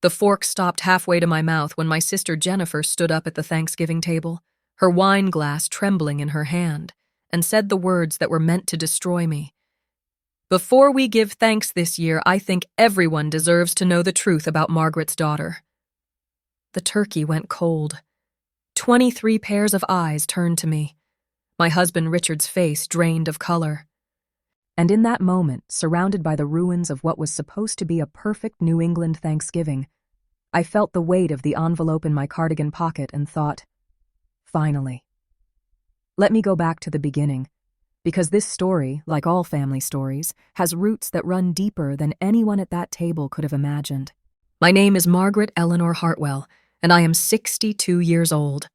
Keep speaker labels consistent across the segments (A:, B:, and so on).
A: The fork stopped halfway to my mouth when my sister Jennifer stood up at the Thanksgiving table, her wine glass trembling in her hand, and said the words that were meant to destroy me. "Before we give thanks this year, I think everyone deserves to know the truth about Margaret's daughter." The turkey went cold. 23 pairs of eyes turned to me. My husband Richard's face drained of color. And in that moment, surrounded by the ruins of what was supposed to be a perfect New England Thanksgiving, I felt the weight of the envelope in my cardigan pocket and thought, finally. Let me go back to the beginning, because this story, like all family stories, has roots that run deeper than anyone at that table could have imagined. My name is Margaret Eleanor Hartwell, and I am 62 years old.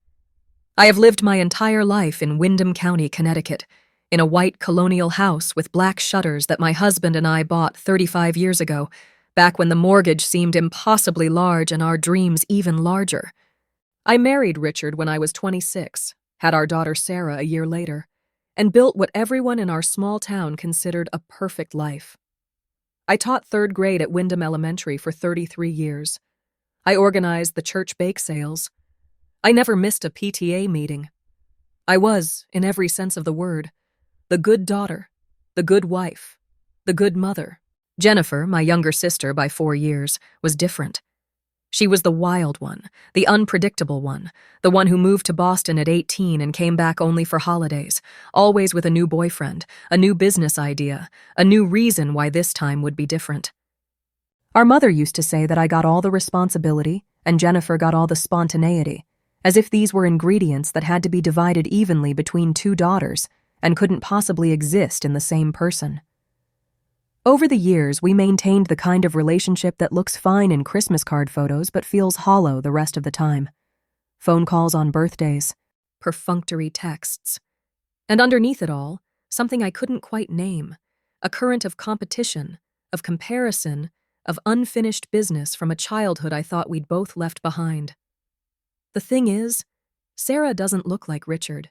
A: I have lived my entire life in Windham County, Connecticut, in a white colonial house with black shutters that my husband and I bought 35 years ago, back when the mortgage seemed impossibly large and our dreams even larger. I married Richard when I was 26, had our daughter Sarah a year later, and built what everyone in our small town considered a perfect life. I taught third grade at Windham Elementary for 33 years. I organized the church bake sales. I never missed a PTA meeting. I was, in every sense of the word, the good daughter, the good wife, the good mother. Jennifer, my younger sister by 4 years, was different. She was the wild one, the unpredictable one, the one who moved to Boston at 18 and came back only for holidays, always with a new boyfriend, a new business idea, a new reason why this time would be different. Our mother used to say that I got all the responsibility and Jennifer got all the spontaneity, as if these were ingredients that had to be divided evenly between two daughters and couldn't possibly exist in the same person. Over the years, we maintained the kind of relationship that looks fine in Christmas card photos but feels hollow the rest of the time. Phone calls on birthdays, perfunctory texts. And underneath it all, something I couldn't quite name, a current of competition, of comparison, of unfinished business from a childhood I thought we'd both left behind. The thing is, Sarah doesn't look like Richard.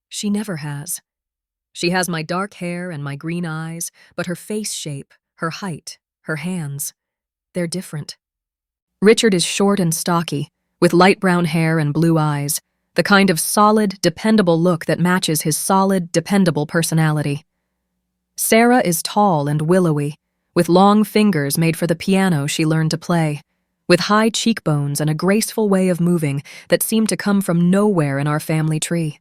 A: She never has. She has my dark hair and my green eyes, but her face shape, her height, her hands, they're different. Richard is short and stocky, with light brown hair and blue eyes, the kind of solid, dependable look that matches his solid, dependable personality. Sarah is tall and willowy, with long fingers made for the piano she learned to play, with high cheekbones and a graceful way of moving that seemed to come from nowhere in our family tree.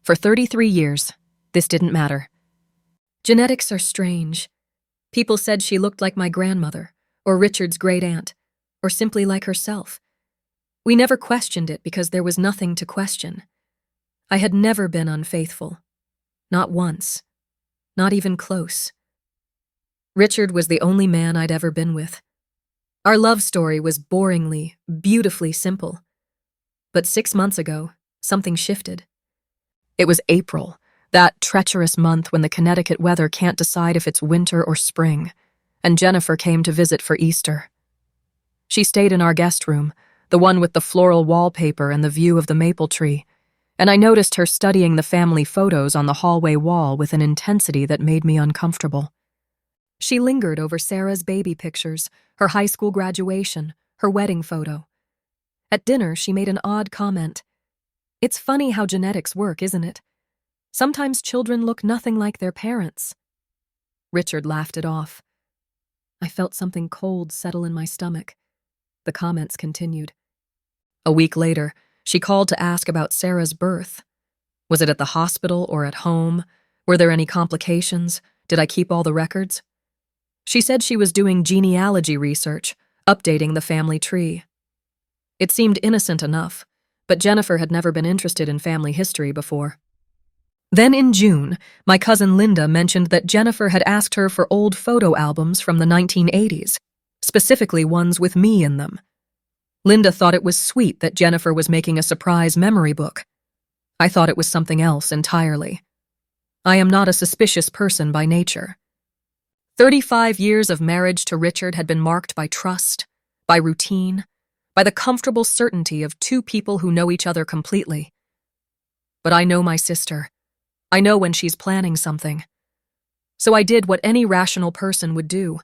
A: For 33 years, this didn't matter. Genetics are strange. People said she looked like my grandmother, or Richard's great-aunt, or simply like herself. We never questioned it because there was nothing to question. I had never been unfaithful. Not once. Not even close. Richard was the only man I'd ever been with. Our love story was boringly, beautifully simple. But 6 months ago, something shifted. It was April, that treacherous month when the Connecticut weather can't decide if it's winter or spring, and Jennifer came to visit for Easter. She stayed in our guest room, the one with the floral wallpaper and the view of the maple tree, and I noticed her studying the family photos on the hallway wall with an intensity that made me uncomfortable. She lingered over Sarah's baby pictures, her high school graduation, her wedding photo. At dinner, she made an odd comment. "It's funny how genetics work, isn't it? Sometimes children look nothing like their parents." Richard laughed it off. I felt something cold settle in my stomach. The comments continued. A week later, she called to ask about Sarah's birth. Was it at the hospital or at home? Were there any complications? Did I keep all the records? She said she was doing genealogy research, updating the family tree. It seemed innocent enough, but Jennifer had never been interested in family history before. Then in June, my cousin Linda mentioned that Jennifer had asked her for old photo albums from the 1980s, specifically ones with me in them. Linda thought it was sweet that Jennifer was making a surprise memory book. I thought it was something else entirely. I am not a suspicious person by nature. 35 years of marriage to Richard had been marked by trust, by routine, by the comfortable certainty of two people who know each other completely. But I know my sister. I know when she's planning something. So I did what any rational person would do.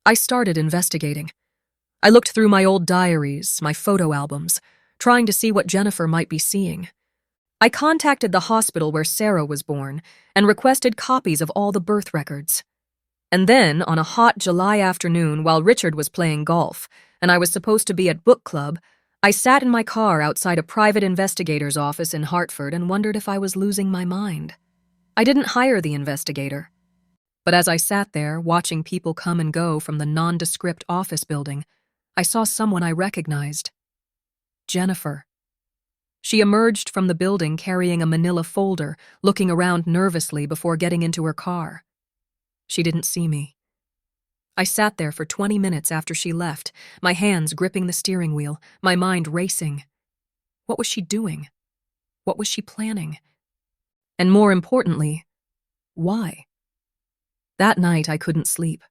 A: I started investigating. I looked through my old diaries, my photo albums, trying to see what Jennifer might be seeing. I contacted the hospital where Sarah was born and requested copies of all the birth records. And then, on a hot July afternoon while Richard was playing golf and I was supposed to be at book club, I sat in my car outside a private investigator's office in Hartford and wondered if I was losing my mind. I didn't hire the investigator. But as I sat there, watching people come and go from the nondescript office building, I saw someone I recognized. Jennifer. She emerged from the building carrying a manila folder, looking around nervously before getting into her car. She didn't see me. I sat there for 20 minutes after she left, my hands gripping the steering wheel, my mind racing. What was she doing? What was she planning? And more importantly, why? That night I couldn't sleep.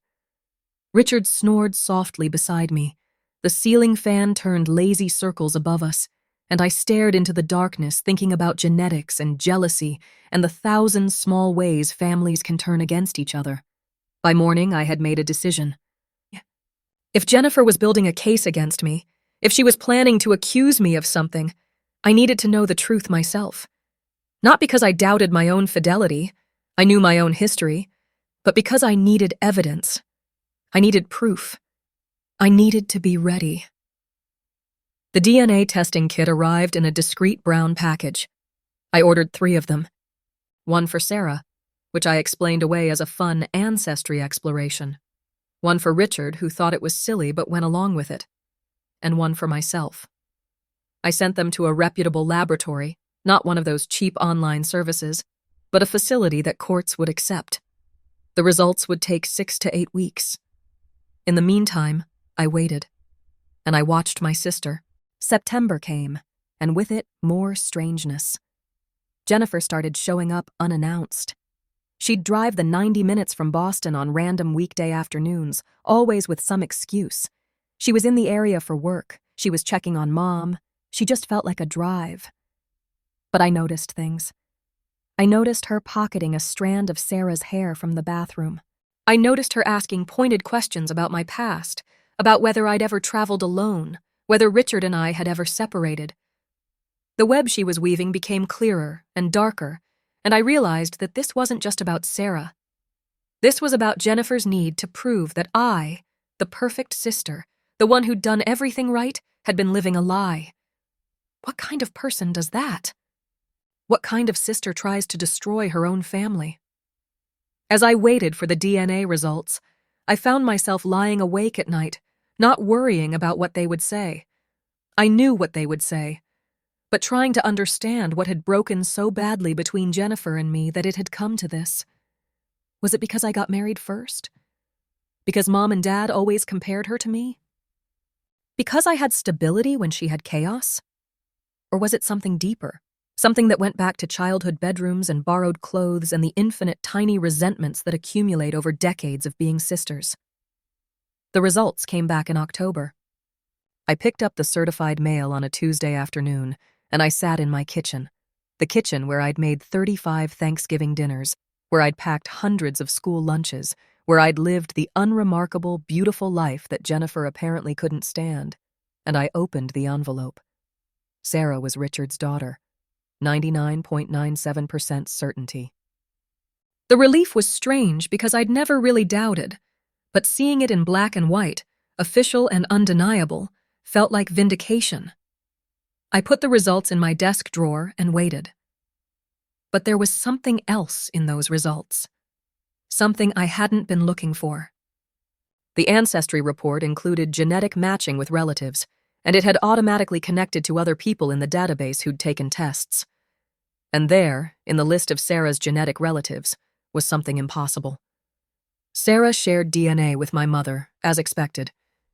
A: Richard snored softly beside me. The ceiling fan turned lazy circles above us, and I stared into the darkness thinking about genetics and jealousy and the 1,000 small ways families can turn against each other. By morning, I had made a decision. If Jennifer was building a case against me, if she was planning to accuse me of something, I needed to know the truth myself. Not because I doubted my own fidelity, I knew my own history, but because I needed evidence. I needed proof. I needed to be ready. The DNA testing kit arrived in a discreet brown package. I ordered 3 of them. One for Sarah, which I explained away as a fun ancestry exploration. One for Richard, who thought it was silly but went along with it. And one for myself. I sent them to a reputable laboratory, not one of those cheap online services, but a facility that courts would accept. The results would take 6 to 8 weeks. In the meantime, I waited. And I watched my sister. September came, and with it, more strangeness. Jennifer started showing up unannounced. She'd drive the 90 minutes from Boston on random weekday afternoons, always with some excuse. She was in the area for work. She was checking on Mom. She just felt like a drive. But I noticed things. I noticed her pocketing a strand of Sarah's hair from the bathroom. I noticed her asking pointed questions about my past, about whether I'd ever traveled alone, whether Richard and I had ever separated. The web she was weaving became clearer and darker, and I realized that this wasn't just about Sarah. This was about Jennifer's need to prove that I, the perfect sister, the one who'd done everything right, had been living a lie. What kind of person does that? What kind of sister tries to destroy her own family? As I waited for the DNA results, I found myself lying awake at night, not worrying about what they would say. I knew what they would say, but trying to understand what had broken so badly between Jennifer and me that it had come to this. Was it because I got married first? Because Mom and Dad always compared her to me? Because I had stability when she had chaos? Or was it something deeper? Something that went back to childhood bedrooms and borrowed clothes and the infinite tiny resentments that accumulate over decades of being sisters. The results came back in October. I picked up the certified mail on a Tuesday afternoon, and I sat in my kitchen. The kitchen where I'd made 35 Thanksgiving dinners, where I'd packed hundreds of school lunches, where I'd lived the unremarkable, beautiful life that Jennifer apparently couldn't stand. And I opened the envelope. Sarah was Richard's daughter. 99.97% certainty. The relief was strange because I'd never really doubted, but seeing it in black and white, official and undeniable, felt like vindication. I put the results in my desk drawer and waited. But there was something else in those results. Something I hadn't been looking for. The ancestry report included genetic matching with relatives, and it had automatically connected to other people in the database who'd taken tests. And there, in the list of Sarah's genetic relatives, was something impossible. Sarah shared DNA with my mother, as expected,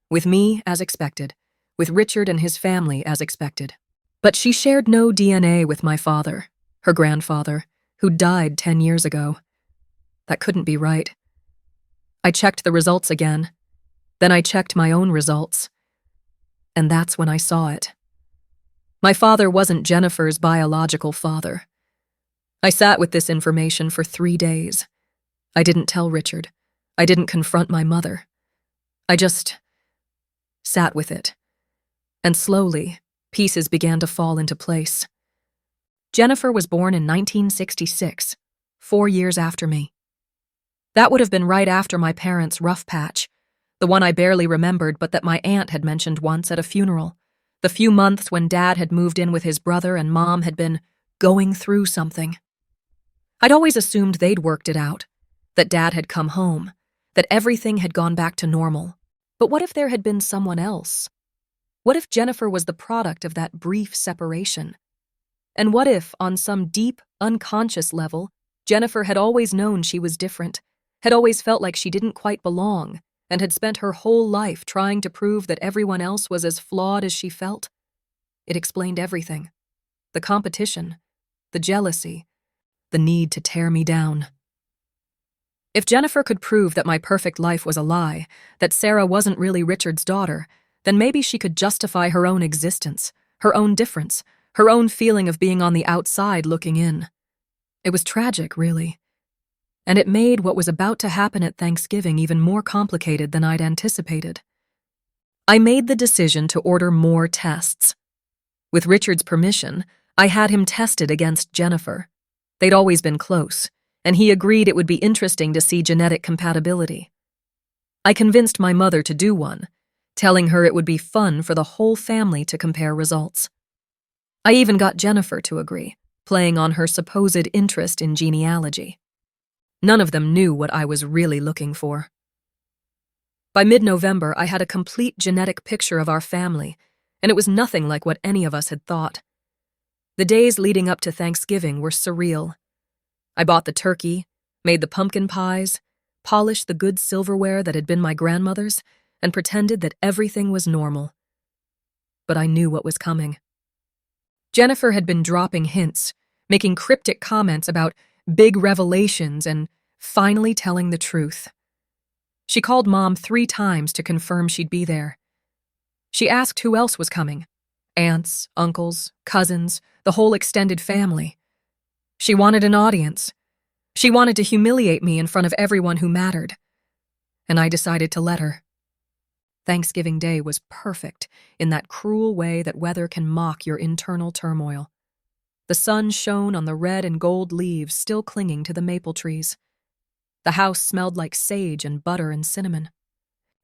A: with me, as expected, with Richard and his family, as expected. But she shared no DNA with my father, her grandfather, who died 10 years ago. That couldn't be right. I checked the results again. Then I checked my own results. And that's when I saw it. My father wasn't Jennifer's biological father. I sat with this information for 3 days. I didn't tell Richard. I didn't confront my mother. I just sat with it, and slowly, pieces began to fall into place. Jennifer was born in 1966, 4 years after me. That would have been right after my parents' rough patch, the one I barely remembered but that my aunt had mentioned once at a funeral, the few months when Dad had moved in with his brother and Mom had been going through something. I'd always assumed they'd worked it out, that Dad had come home, that everything had gone back to normal. But what if there had been someone else? What if Jennifer was the product of that brief separation? And what if, on some deep, unconscious level, Jennifer had always known she was different, had always felt like she didn't quite belong, and had spent her whole life trying to prove that everyone else was as flawed as she felt? It explained everything. The competition, the jealousy, the need to tear me down. If Jennifer could prove that my perfect life was a lie, that Sarah wasn't really Richard's daughter, then maybe she could justify her own existence, her own difference, her own feeling of being on the outside looking in. It was tragic, really. And it made what was about to happen at Thanksgiving even more complicated than I'd anticipated. I made the decision to order more tests. With Richard's permission, I had him tested against Jennifer. They'd always been close, and he agreed it would be interesting to see genetic compatibility. I convinced my mother to do one, telling her it would be fun for the whole family to compare results. I even got Jennifer to agree, playing on her supposed interest in genealogy. None of them knew what I was really looking for. By mid-November, I had a complete genetic picture of our family, and it was nothing like what any of us had thought. The days leading up to Thanksgiving were surreal. I bought the turkey, made the pumpkin pies, polished the good silverware that had been my grandmother's, and pretended that everything was normal. But I knew what was coming. Jennifer had been dropping hints, making cryptic comments about big revelations and finally telling the truth. She called Mom 3 times to confirm she'd be there. She asked who else was coming. Aunts, uncles, cousins, the whole extended family. She wanted an audience. She wanted to humiliate me in front of everyone who mattered. And I decided to let her. Thanksgiving Day was perfect in that cruel way that weather can mock your internal turmoil. The sun shone on the red and gold leaves still clinging to the maple trees. The house smelled like sage and butter and cinnamon.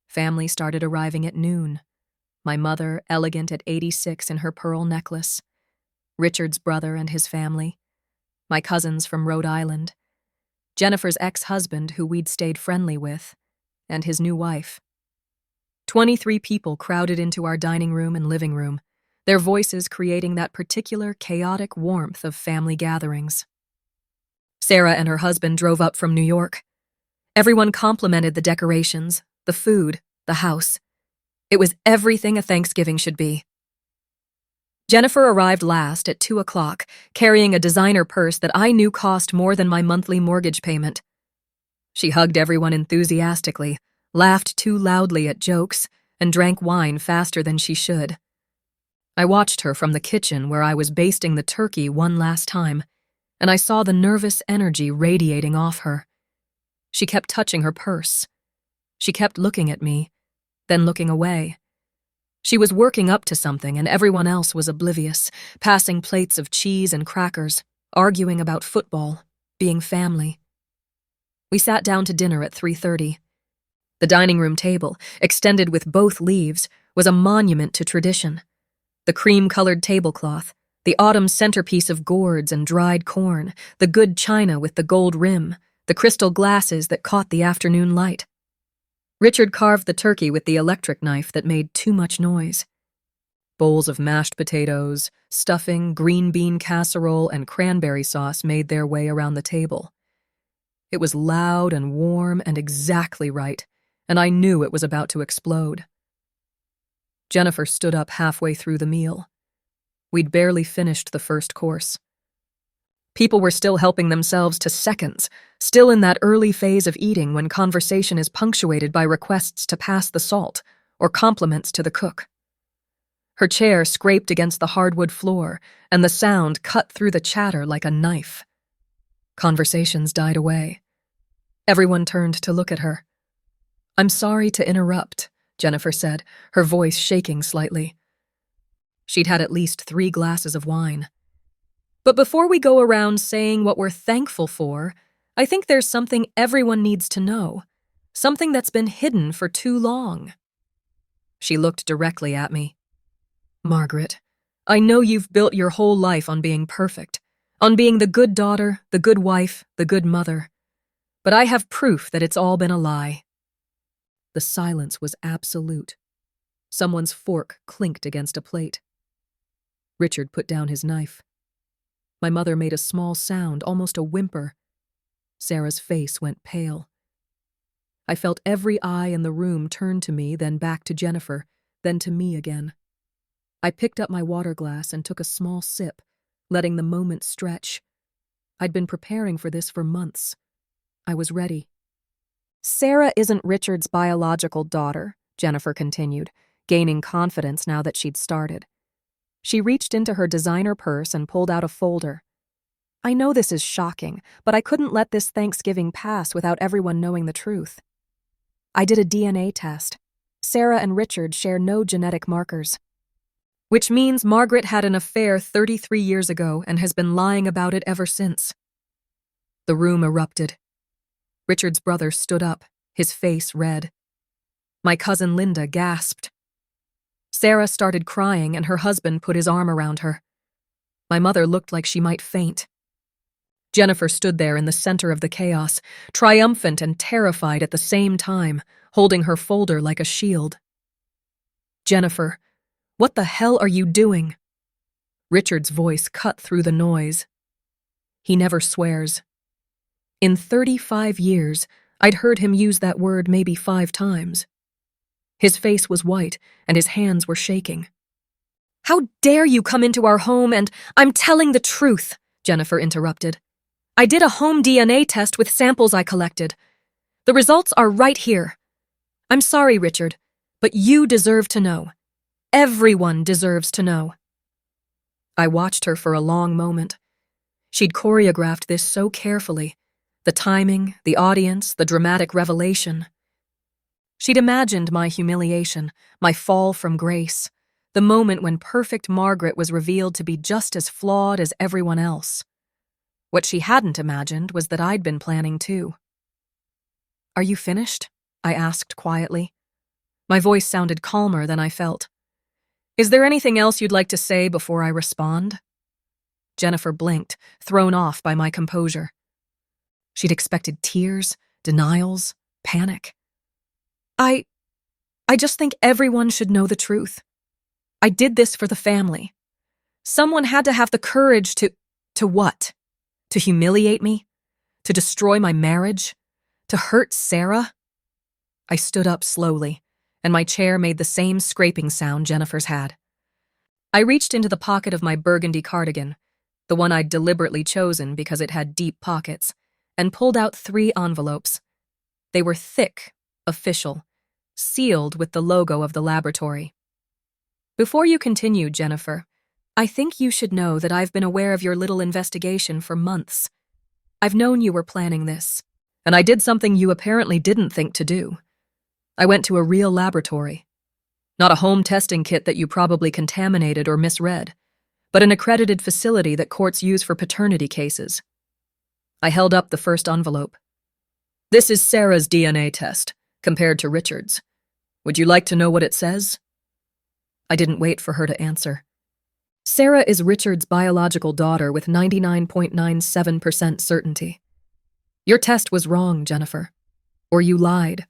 A: Family started arriving at noon. My mother, elegant at 86 in her pearl necklace. Richard's brother and his family. My cousins from Rhode Island. Jennifer's ex-husband, who we'd stayed friendly with, and his new wife. 23 people crowded into our dining room and living room, their voices creating that particular chaotic warmth of family gatherings. Sarah and her husband drove up from New York. Everyone complimented the decorations, the food, the house. It was everything a Thanksgiving should be. Jennifer arrived last at 2 o'clock, carrying a designer purse that I knew cost more than my monthly mortgage payment. She hugged everyone enthusiastically, laughed too loudly at jokes, and drank wine faster than she should. I watched her from the kitchen where I was basting the turkey one last time, and I saw the nervous energy radiating off her. She kept touching her purse. She kept looking at me, then looking away. She was working up to something and everyone else was oblivious, passing plates of cheese and crackers, arguing about football, being family. We sat down to dinner at 3:30. The dining room table, extended with both leaves, was a monument to tradition. The cream-colored tablecloth, the autumn centerpiece of gourds and dried corn, the good china with the gold rim, the crystal glasses that caught the afternoon light. Richard carved the turkey with the electric knife that made too much noise. Bowls of mashed potatoes, stuffing, green bean casserole, and cranberry sauce made their way around the table. It was loud and warm and exactly right, and I knew it was about to explode. Jennifer stood up halfway through the meal. We'd barely finished the first course. People were still helping themselves to seconds, still in that early phase of eating when conversation is punctuated by requests to pass the salt or compliments to the cook. Her chair scraped against the hardwood floor, and the sound cut through the chatter like a knife. Conversations died away. Everyone turned to look at her. "I'm sorry to interrupt," Jennifer said, her voice shaking slightly. She'd had at least 3 glasses of wine. But before we go around saying what we're thankful for, I think there's something everyone needs to know. Something that's been hidden for too long. She looked directly at me. Margaret, I know you've built your whole life on being perfect, on being the good daughter, the good wife, the good mother. But I have proof that it's all been a lie. The silence was absolute. Someone's fork clinked against a plate. Richard put down his knife. My mother made a small sound, almost a whimper. Sarah's face went pale. I felt every eye in the room turn to me, then back to Jennifer, then to me again. I picked up my water glass and took a small sip, letting the moment stretch. I'd been preparing for this for months. I was ready. Sarah isn't Richard's biological daughter, Jennifer continued, gaining confidence now that she'd started. She reached into her designer purse and pulled out a folder. I know this is shocking, but I couldn't let this Thanksgiving pass without everyone knowing the truth. I did a DNA test. Sarah and Richard share no genetic markers. Which means Margaret had an affair 33 years ago and has been lying about it ever since. The room erupted. Richard's brother stood up, his face red. My cousin Linda gasped. Sarah started crying and her husband put his arm around her. My mother looked like she might faint. Jennifer stood there in the center of the chaos, triumphant and terrified at the same time, holding her folder like a shield. Jennifer, what the hell are you doing? Richard's voice cut through the noise. He never swears. In 35 years, I'd heard him use that word maybe 5 times. His face was white and his hands were shaking. How dare you come into our home and— I'm telling the truth, Jennifer interrupted. I did a home DNA test with samples I collected. The results are right here. I'm sorry, Richard, but you deserve to know. Everyone deserves to know. I watched her for a long moment. She'd choreographed this so carefully. The timing, the audience, the dramatic revelation. She'd imagined my humiliation, my fall from grace, the moment when perfect Margaret was revealed to be just as flawed as everyone else. What she hadn't imagined was that I'd been planning too. Are you finished? I asked quietly. My voice sounded calmer than I felt. Is there anything else you'd like to say before I respond? Jennifer blinked, thrown off by my composure. She'd expected tears, denials, panic. I just think everyone should know the truth. I did this for the family. Someone had to have the courage to what? To humiliate me? To destroy my marriage? To hurt Sarah? I stood up slowly, and my chair made the same scraping sound Jennifer's had. I reached into the pocket of my burgundy cardigan, the one I'd deliberately chosen because it had deep pockets, and pulled out 3 envelopes. They were thick, official, sealed with the logo of the laboratory. Before you continue, Jennifer, I think you should know that I've been aware of your little investigation for months. I've known you were planning this, and I did something you apparently didn't think to do. I went to a real laboratory. Not a home testing kit that you probably contaminated or misread, but an accredited facility that courts use for paternity cases. I held up the first envelope. This is Sarah's DNA test, compared to Richard's. Would you like to know what it says? I didn't wait for her to answer. Sarah is Richard's biological daughter with 99.97% certainty. Your test was wrong, Jennifer. Or you lied.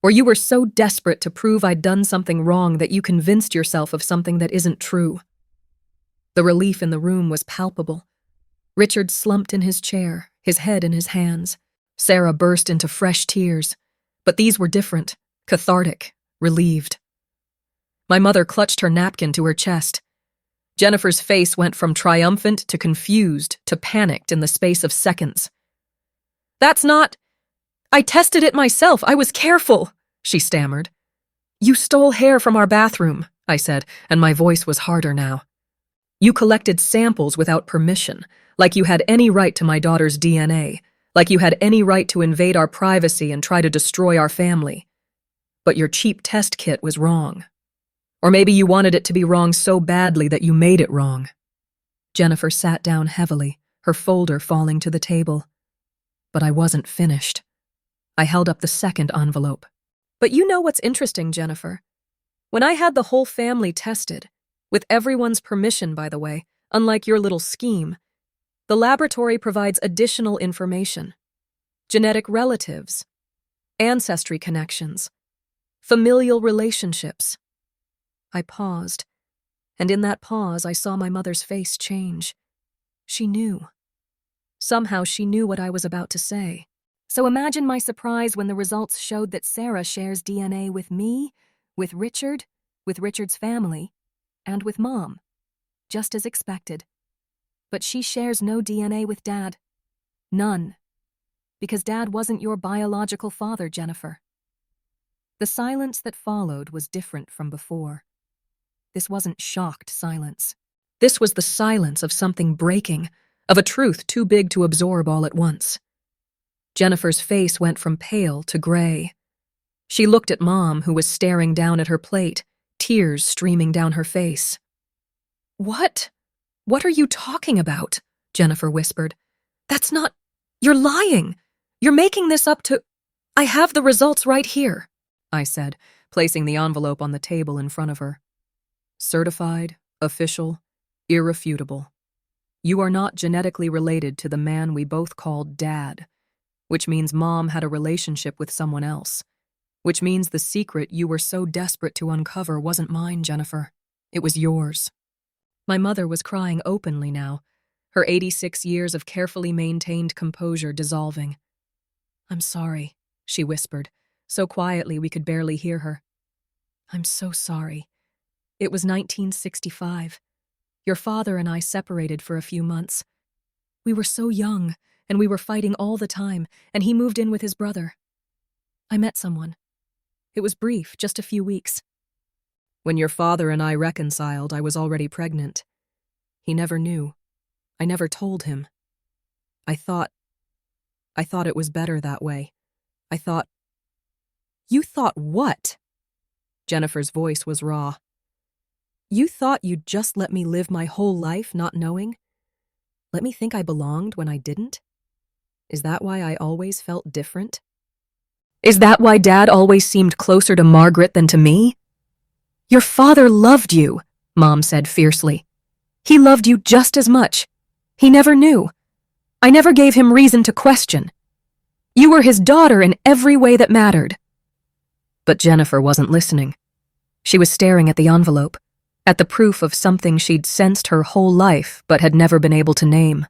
A: Or you were so desperate to prove I'd done something wrong that you convinced yourself of something that isn't true. The relief in the room was palpable. Richard slumped in his chair, his head in his hands. Sarah burst into fresh tears, but these were different, cathartic, relieved. My mother clutched her napkin to her chest. Jennifer's face went from triumphant to confused to panicked in the space of seconds. That's not— I tested it myself. I was careful, she stammered. You stole hair from our bathroom, I said, and my voice was harder now. You collected samples without permission, like you had any right to my daughter's DNA, like you had any right to invade our privacy and try to destroy our family. But your cheap test kit was wrong. Or maybe you wanted it to be wrong so badly that you made it wrong. Jennifer sat down heavily, her folder falling to the table. But I wasn't finished. I held up the second envelope. But you know what's interesting, Jennifer? When I had the whole family tested, with everyone's permission, by the way, unlike your little scheme, the laboratory provides additional information. Genetic relatives, ancestry connections, familial relationships. I paused, and in that pause I saw my mother's face change. She knew. Somehow she knew what I was about to say. So imagine my surprise when the results showed that Sarah shares DNA with me, with Richard's family, and with Mom. Just as expected. But she shares no DNA with Dad. None. Because Dad wasn't your biological father, Jennifer. The silence that followed was different from before. This wasn't shocked silence. This was the silence of something breaking, of a truth too big to absorb all at once. Jennifer's face went from pale to gray. She looked at Mom, who was staring down at her plate, tears streaming down her face. What? What are you talking about? Jennifer whispered. That's not... You're lying. You're making this up to... I have the results right here, I said, placing the envelope on the table in front of her. Certified, official, irrefutable. You are not genetically related to the man we both called Dad, which means Mom had a relationship with someone else, which means the secret you were so desperate to uncover wasn't mine, Jennifer. It was yours. My mother was crying openly now, her 86 years of carefully maintained composure dissolving. I'm sorry, she whispered, so quietly we could barely hear her. I'm so sorry. It was 1965. Your father and I separated for a few months. We were so young, and we were fighting all the time, and he moved in with his brother. I met someone. It was brief, just a few weeks. When your father and I reconciled, I was already pregnant. He never knew. I never told him. I thought it was better that way. I thought... You thought what? Jennifer's voice was raw. You thought you'd just let me live my whole life not knowing? Let me think I belonged when I didn't? Is that why I always felt different? Is that why Dad always seemed closer to Margaret than to me? Your father loved you, Mom said fiercely. He loved you just as much. He never knew. I never gave him reason to question. You were his daughter in every way that mattered. But Jennifer wasn't listening. She was staring at the envelope, at the proof of something she'd sensed her whole life but had never been able to name.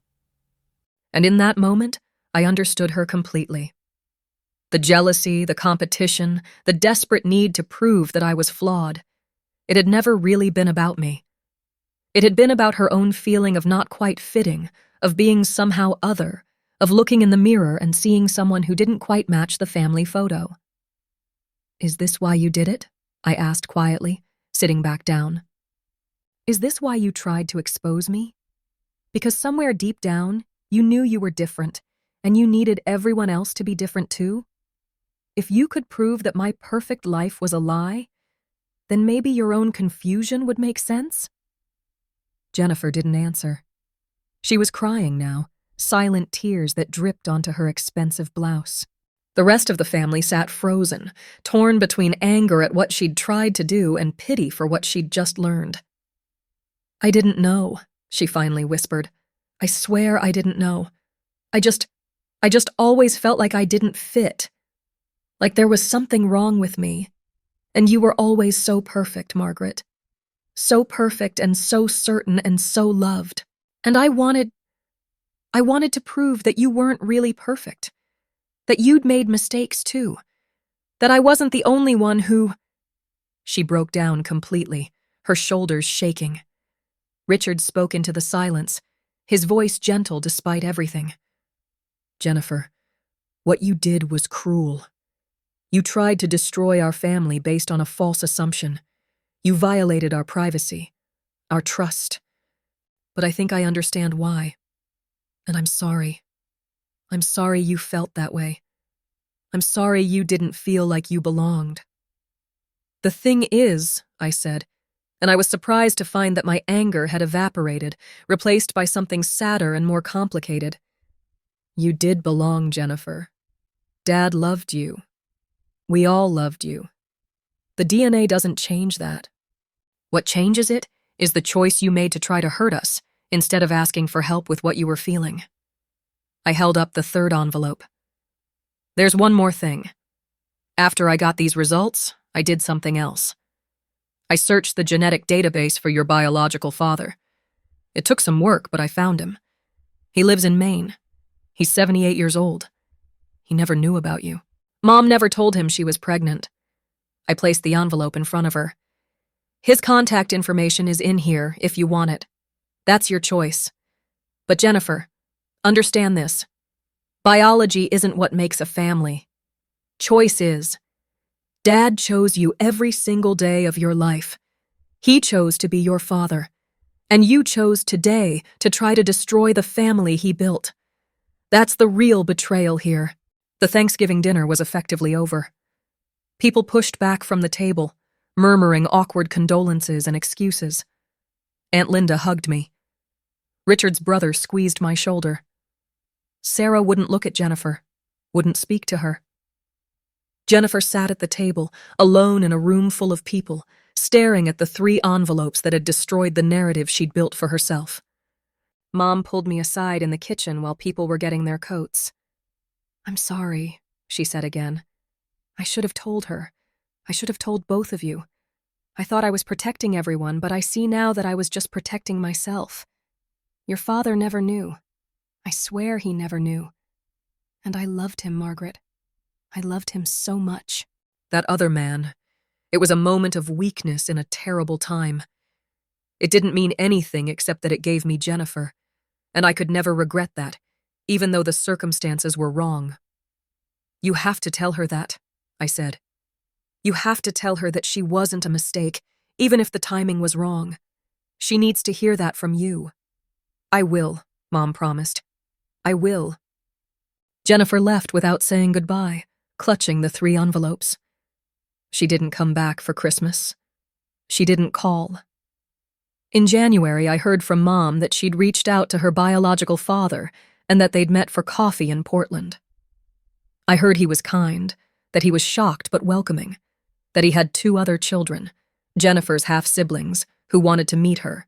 A: And in that moment, I understood her completely. The jealousy, the competition, the desperate need to prove that I was flawed. It had never really been about me. It had been about her own feeling of not quite fitting, of being somehow other, of looking in the mirror and seeing someone who didn't quite match the family photo. Is this why you did it? I asked quietly, sitting back down. Is this why you tried to expose me? Because somewhere deep down, you knew you were different, and you needed everyone else to be different too? If you could prove that my perfect life was a lie, then maybe your own confusion would make sense? Jennifer didn't answer. She was crying now, silent tears that dripped onto her expensive blouse. The rest of the family sat frozen, torn between anger at what she'd tried to do and pity for what she'd just learned. I didn't know, she finally whispered. I swear I didn't know. I just always felt like I didn't fit. Like there was something wrong with me. And you were always so perfect, Margaret. So perfect and so certain and so loved. And I wanted to prove that you weren't really perfect. That you'd made mistakes too. That I wasn't the only one who... She broke down completely, her shoulders shaking. Richard spoke into the silence, his voice gentle despite everything. Jennifer, what you did was cruel. You tried to destroy our family based on a false assumption. You violated our privacy, our trust. But I think I understand why. And I'm sorry. I'm sorry you felt that way. I'm sorry you didn't feel like you belonged. "The thing is," I said, and I was surprised to find that my anger had evaporated, replaced by something sadder and more complicated. "You did belong, Jennifer. Dad loved you. We all loved you. The DNA doesn't change that. What changes it is the choice you made to try to hurt us, instead of asking for help with what you were feeling." I held up the third envelope. "There's one more thing. After I got these results, I did something else. I searched the genetic database for your biological father. It took some work, but I found him. He lives in Maine. He's 78 years old. He never knew about you. Mom never told him she was pregnant." I placed the envelope in front of her. "His contact information is in here if you want it. That's your choice. But Jennifer, understand this. Biology isn't what makes a family. Choice is. Dad chose you every single day of your life. He chose to be your father. And you chose today to try to destroy the family he built. That's the real betrayal here." The Thanksgiving dinner was effectively over. People pushed back from the table, murmuring awkward condolences and excuses. Aunt Linda hugged me. Richard's brother squeezed my shoulder. Sarah wouldn't look at Jennifer, wouldn't speak to her. Jennifer sat at the table, alone in a room full of people, staring at the 3 envelopes that had destroyed the narrative she'd built for herself. Mom pulled me aside in the kitchen while people were getting their coats. "I'm sorry," she said again. "I should have told her. I should have told both of you. I thought I was protecting everyone, but I see now that I was just protecting myself. Your father never knew. I swear he never knew. And I loved him, Margaret. I loved him so much." That other man. It was a moment of weakness in a terrible time. It didn't mean anything except that it gave me Jennifer, and I could never regret that, even though the circumstances were wrong. "You have to tell her that," I said. "You have to tell her that she wasn't a mistake, even if the timing was wrong. She needs to hear that from you." "I will," Mom promised. "I will." Jennifer left without saying goodbye, clutching the 3 envelopes. She didn't come back for Christmas. She didn't call. In January, I heard from Mom that she'd reached out to her biological father and that they'd met for coffee in Portland. I heard he was kind, that he was shocked but welcoming, that he had 2 other children, Jennifer's half-siblings, who wanted to meet her.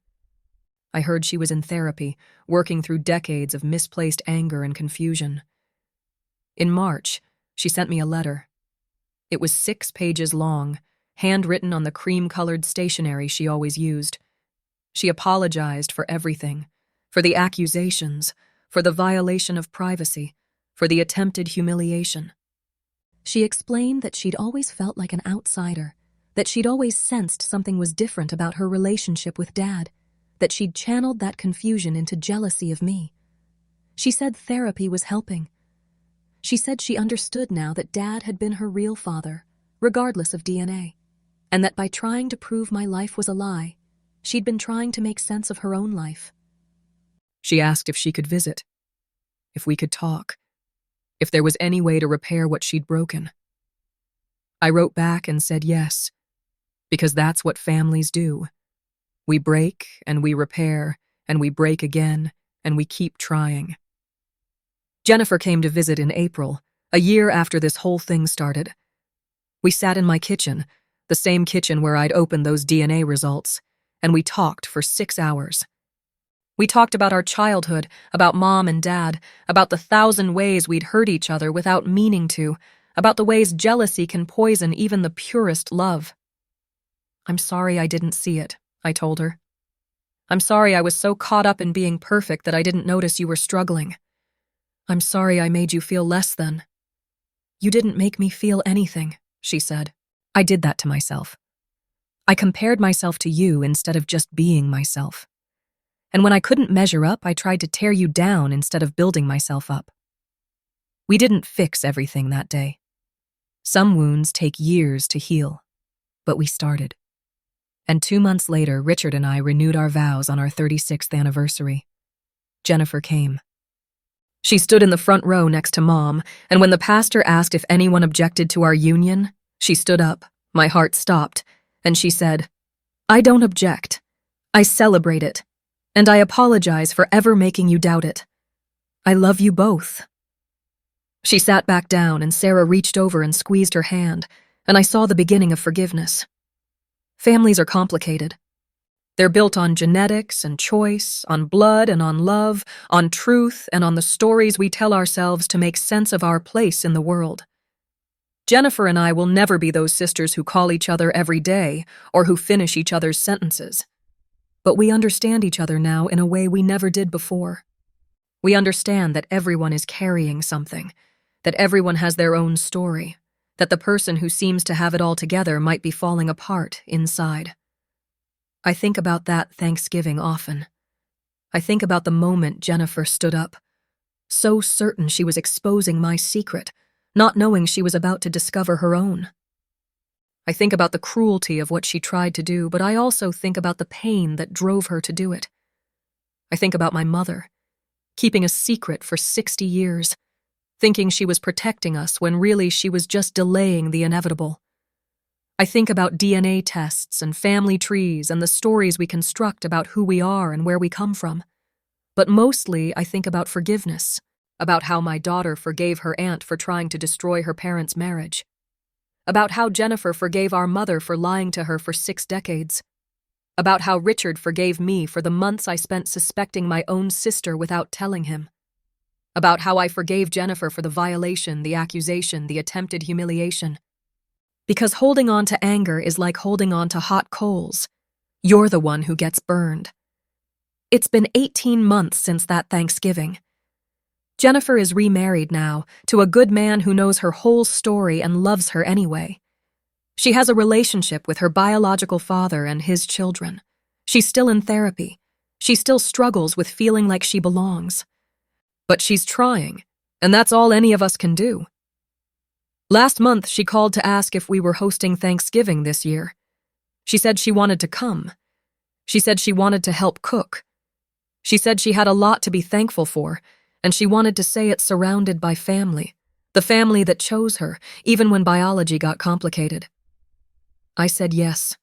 A: I heard she was in therapy, working through decades of misplaced anger and confusion. In March, she sent me a letter. It was 6 pages long, handwritten on the cream-colored stationery she always used. She apologized for everything, for the accusations, for the violation of privacy, for the attempted humiliation. She explained that she'd always felt like an outsider, that she'd always sensed something was different about her relationship with Dad, that she'd channeled that confusion into jealousy of me. She said therapy was helping. She said she understood now that Dad had been her real father, regardless of DNA, and that by trying to prove my life was a lie, she'd been trying to make sense of her own life. She asked if she could visit, if we could talk, if there was any way to repair what she'd broken. I wrote back and said yes, because that's what families do. We break, and we repair, and we break again, and we keep trying. Jennifer came to visit in April, a year after this whole thing started. We sat in my kitchen, the same kitchen where I'd opened those DNA results, and we talked for 6 hours. We talked about our childhood, about Mom and Dad, about the 1,000 ways we'd hurt each other without meaning to, about the ways jealousy can poison even the purest love. "I'm sorry I didn't see it," I told her. "I'm sorry I was so caught up in being perfect that I didn't notice you were struggling. I'm sorry I made you feel less than." "You didn't make me feel anything," she said. "I did that to myself. I compared myself to you instead of just being myself. And when I couldn't measure up, I tried to tear you down instead of building myself up." We didn't fix everything that day. Some wounds take years to heal, but we started. And 2 months later, Richard and I renewed our vows on our 36th anniversary. Jennifer came. She stood in the front row next to Mom, and when the pastor asked if anyone objected to our union, she stood up, My heart stopped, and she said, "I don't object. I celebrate it, and I apologize for ever making you doubt it. I love you both." She sat back down, and Sarah reached over and squeezed her hand, and I saw the beginning of forgiveness. Families are complicated. They're built on genetics and choice, on blood and on love, on truth and on the stories we tell ourselves to make sense of our place in the world. Jennifer and I will never be those sisters who call each other every day or who finish each other's sentences. But we understand each other now in a way we never did before. We understand that everyone is carrying something, that everyone has their own story, that the person who seems to have it all together might be falling apart inside. I think about that Thanksgiving often. I think about the moment Jennifer stood up, so certain she was exposing my secret, not knowing she was about to discover her own. I think about the cruelty of what she tried to do, but I also think about the pain that drove her to do it. I think about my mother, keeping a secret for 60 years, thinking she was protecting us when really she was just delaying the inevitable. I think about DNA tests and family trees and the stories we construct about who we are and where we come from. But mostly I think about forgiveness, about how my daughter forgave her aunt for trying to destroy her parents' marriage, about how Jennifer forgave our mother for lying to her for 6 decades, about how Richard forgave me for the months I spent suspecting my own sister without telling him, about how I forgave Jennifer for the violation, the accusation, the attempted humiliation. Because holding on to anger is like holding on to hot coals. You're the one who gets burned. It's been 18 months since that Thanksgiving. Jennifer is remarried now to a good man who knows her whole story and loves her anyway. She has a relationship with her biological father and his children. She's still in therapy. She still struggles with feeling like she belongs. But she's trying, and that's all any of us can do. Last month, she called to ask if we were hosting Thanksgiving this year. She said she wanted to come. She said she wanted to help cook. She said she had a lot to be thankful for, and she wanted to say it surrounded by family, the family that chose her, even when biology got complicated. I said yes,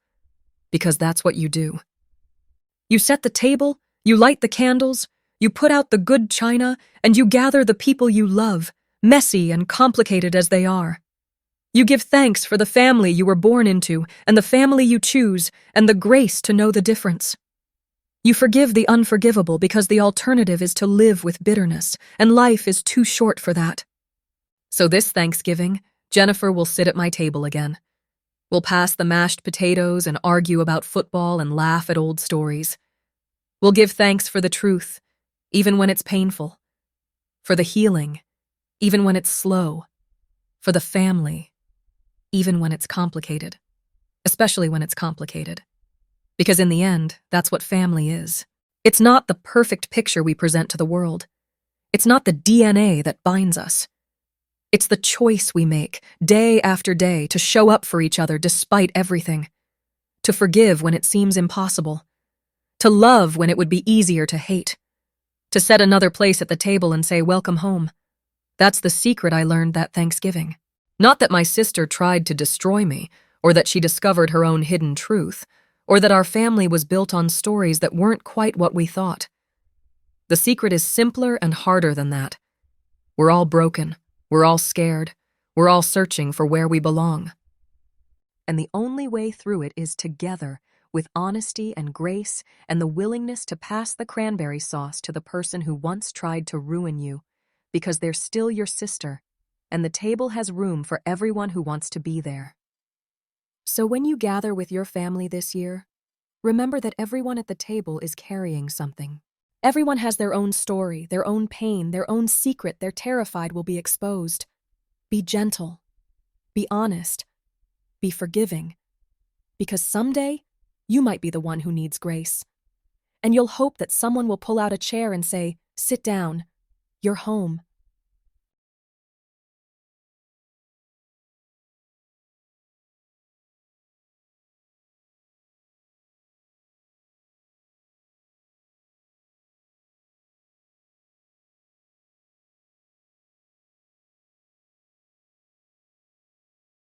A: because that's what you do. You set the table, you light the candles, you put out the good china, and you gather the people you love, messy and complicated as they are. You give thanks for the family you were born into and the family you choose and the grace to know the difference. You forgive the unforgivable because the alternative is to live with bitterness, and life is too short for that. So this Thanksgiving, Jennifer will sit at my table again. We'll pass the mashed potatoes and argue about football and laugh at old stories. We'll give thanks for the truth, even when it's painful, for the healing, even when it's slow, for the family, even when it's complicated, especially when it's complicated. Because in the end, that's what family is. It's not the perfect picture we present to the world. It's not the DNA that binds us. It's the choice we make, day after day, to show up for each other despite everything, to forgive when it seems impossible, to love when it would be easier to hate, to set another place at the table and say, "Welcome home." That's the secret I learned that Thanksgiving. Not that my sister tried to destroy me, or that she discovered her own hidden truth, or that our family was built on stories that weren't quite what we thought. The secret is simpler and harder than that. We're all broken. We're all scared. We're all searching for where we belong. And the only way through it is together, with honesty and grace and the willingness to pass the cranberry sauce to the person who once tried to ruin you, because they're still your sister, and the table has room for everyone who wants to be there. So when you gather with your family this year, remember that everyone at the table is carrying something. Everyone has their own story, their own pain, their own secret they're terrified will be exposed. Be gentle. Be honest. Be forgiving. Because someday, you might be the one who needs grace. And you'll hope that someone will pull out a chair and say, "Sit down. You're home."